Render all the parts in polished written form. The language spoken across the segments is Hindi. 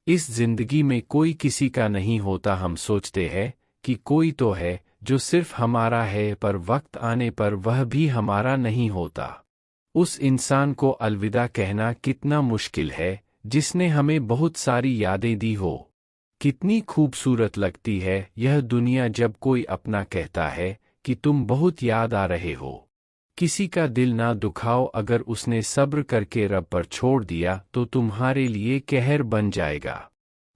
इस जिंदगी में कोई किसी का नहीं होता। हम सोचते हैं कि कोई तो है जो सिर्फ हमारा है, पर वक्त आने पर वह भी हमारा नहीं होता। उस इंसान को अलविदा कहना कितना मुश्किल है जिसने हमें बहुत सारी यादें दी हो। कितनी खूबसूरत लगती है यह दुनिया जब कोई अपना कहता है कि तुम बहुत याद आ रहे हो। किसी का दिल ना दुखाओ, अगर उसने सब्र करके रब पर छोड़ दिया तो तुम्हारे लिए कहर बन जाएगा।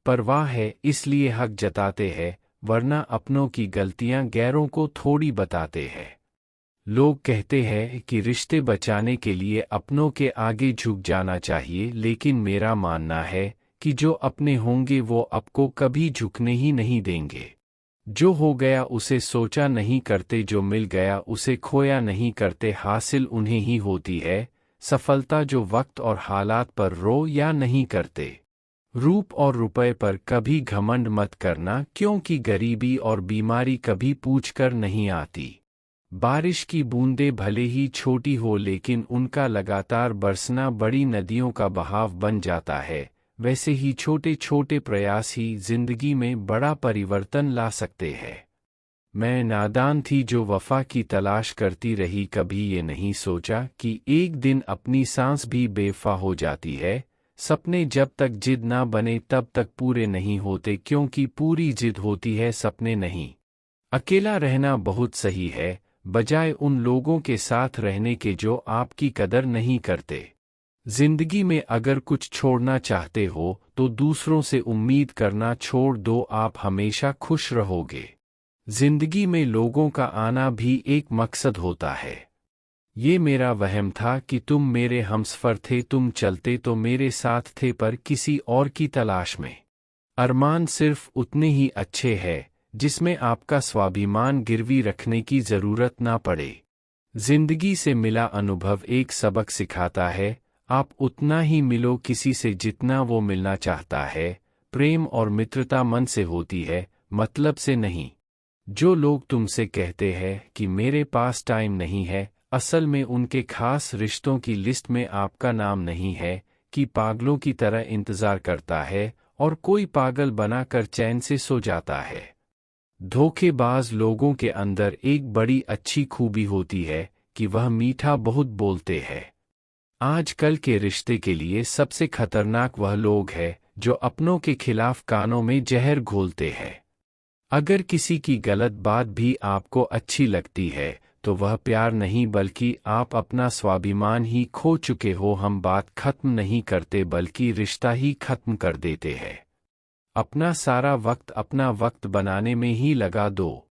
परवाह है इसलिए हक जताते हैं, वरना अपनों की गलतियां गैरों को थोड़ी बताते हैं। लोग कहते हैं कि रिश्ते बचाने के लिए अपनों के आगे झुक जाना चाहिए, लेकिन मेरा मानना है कि जो अपने होंगे वो आपको कभी झुकने ही नहीं देंगे। जो हो गया उसे सोचा नहीं करते, जो मिल गया उसे खोया नहीं करते। हासिल उन्हें ही होती है सफलता जो वक्त और हालात पर रो या नहीं करते। रूप और रुपए पर कभी घमंड मत करना, क्योंकि गरीबी और बीमारी कभी पूछकर नहीं आती। बारिश की बूंदें भले ही छोटी हो, लेकिन उनका लगातार बरसना बड़ी नदियों का बहाव बन जाता है। वैसे ही छोटे छोटे प्रयास ही जिंदगी में बड़ा परिवर्तन ला सकते हैं। मैं नादान थी जो वफा की तलाश करती रही, कभी ये नहीं सोचा कि एक दिन अपनी सांस भी बेवफा हो जाती है। सपने जब तक जिद ना बने तब तक पूरे नहीं होते, क्योंकि पूरी जिद होती है सपने नहीं। अकेला रहना बहुत सही है, बजाय उन लोगों के साथ रहने के जो आपकी कदर नहीं करते। जिंदगी में अगर कुछ छोड़ना चाहते हो तो दूसरों से उम्मीद करना छोड़ दो, आप हमेशा खुश रहोगे। जिंदगी में लोगों का आना भी एक मकसद होता है। ये मेरा वहम था कि तुम मेरे हमसफर थे, तुम चलते तो मेरे साथ थे पर किसी और की तलाश में। अरमान सिर्फ उतने ही अच्छे हैं जिसमें आपका स्वाभिमान गिरवी रखने की जरूरत ना पड़े। जिंदगी से मिला अनुभव एक सबक सिखाता है, आप उतना ही मिलो किसी से जितना वो मिलना चाहता है। प्रेम और मित्रता मन से होती है, मतलब से नहीं। जो लोग तुमसे कहते हैं कि मेरे पास टाइम नहीं है, असल में उनके खास रिश्तों की लिस्ट में आपका नाम नहीं है। कि पागलों की तरह इंतजार करता है और कोई पागल बनाकर चैन से सो जाता है। धोखेबाज लोगों के अंदर एक बड़ी अच्छी खूबी होती है कि वह मीठा बहुत बोलते हैं। आजकल के रिश्ते के लिए सबसे खतरनाक वह लोग हैं जो अपनों के खिलाफ कानों में जहर घोलते हैं। अगर किसी की गलत बात भी आपको अच्छी लगती है तो वह प्यार नहीं, बल्कि आप अपना स्वाभिमान ही खो चुके हो। हम बात खत्म नहीं करते बल्कि रिश्ता ही खत्म कर देते हैं। अपना सारा वक्त अपना वक्त बनाने में ही लगा दो।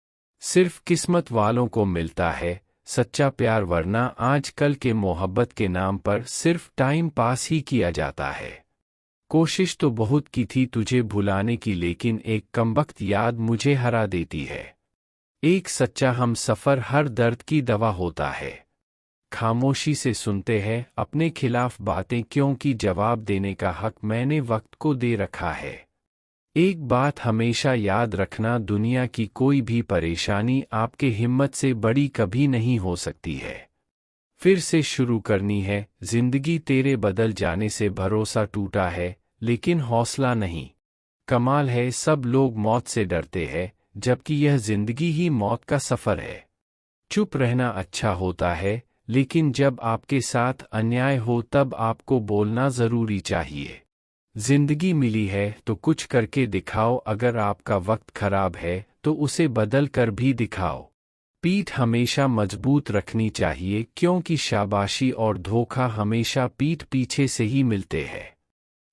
सिर्फ किस्मत वालों को मिलता है सच्चा प्यार, वरना आजकल के मोहब्बत के नाम पर सिर्फ टाइम पास ही किया जाता है। कोशिश तो बहुत की थी तुझे भुलाने की, लेकिन एक कमबख्त याद मुझे हरा देती है। एक सच्चा हम सफ़र हर दर्द की दवा होता है। खामोशी से सुनते हैं अपने खिलाफ बातें, क्योंकि जवाब देने का हक मैंने वक्त को दे रखा है। एक बात हमेशा याद रखना, दुनिया की कोई भी परेशानी आपके हिम्मत से बड़ी कभी नहीं हो सकती है। फिर से शुरू करनी है जिंदगी, तेरे बदल जाने से भरोसा टूटा है लेकिन हौसला नहीं। कमाल है सब लोग मौत से डरते हैं, जबकि यह जिंदगी ही मौत का सफ़र है। चुप रहना अच्छा होता है, लेकिन जब आपके साथ अन्याय हो तब आपको बोलना ज़रूरी चाहिए। जिंदगी मिली है तो कुछ करके दिखाओ, अगर आपका वक्त खराब है तो उसे बदल कर भी दिखाओ। पीठ हमेशा मजबूत रखनी चाहिए, क्योंकि शाबाशी और धोखा हमेशा पीठ पीछे से ही मिलते हैं।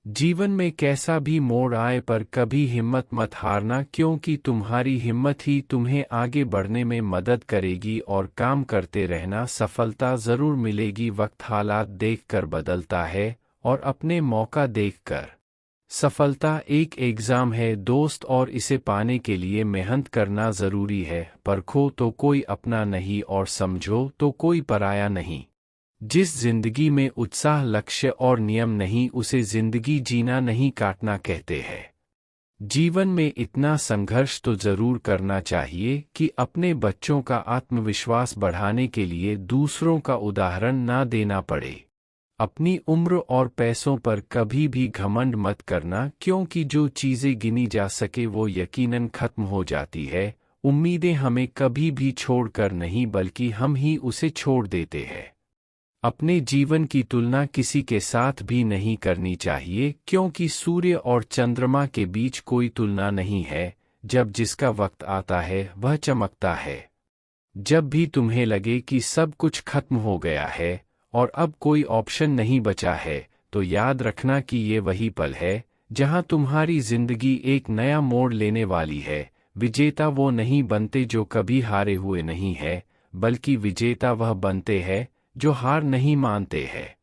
जीवन में कैसा भी मोड़ आए पर कभी हिम्मत मत हारना, क्योंकि तुम्हारी हिम्मत ही तुम्हें आगे बढ़ने में मदद करेगी। और काम करते रहना, सफलता ज़रूर मिलेगी। वक्त हालात देखकर बदलता है और अपने मौका देखकर। सफलता एक एग्ज़ाम है दोस्त, और इसे पाने के लिए मेहनत करना ज़रूरी है। परखो तो कोई अपना नहीं और समझो तो कोई पराया नहीं। जिस जिंदगी में उत्साह, लक्ष्य और नियम नहीं, उसे जिंदगी जीना नहीं काटना कहते हैं। जीवन में इतना संघर्ष तो जरूर करना चाहिए कि अपने बच्चों का आत्मविश्वास बढ़ाने के लिए दूसरों का उदाहरण ना देना पड़े। अपनी उम्र और पैसों पर कभी भी घमंड मत करना, क्योंकि जो चीज़ें गिनी जा सके वो यकीनन खत्म हो जाती है। उम्मीदें हमें कभी भी छोड़कर नहीं बल्कि हम ही उसे छोड़ देते हैं। अपने जीवन की तुलना किसी के साथ भी नहीं करनी चाहिए, क्योंकि सूर्य और चंद्रमा के बीच कोई तुलना नहीं है। जब जिसका वक्त आता है वह चमकता है। जब भी तुम्हें लगे कि सब कुछ खत्म हो गया है और अब कोई ऑप्शन नहीं बचा है, तो याद रखना कि ये वही पल है जहां तुम्हारी जिंदगी एक नया मोड़ लेने वाली है। विजेता वो नहीं बनते जो कभी हारे हुए नहीं है, बल्कि विजेता वह बनते हैं जो हार नहीं मानते हैं।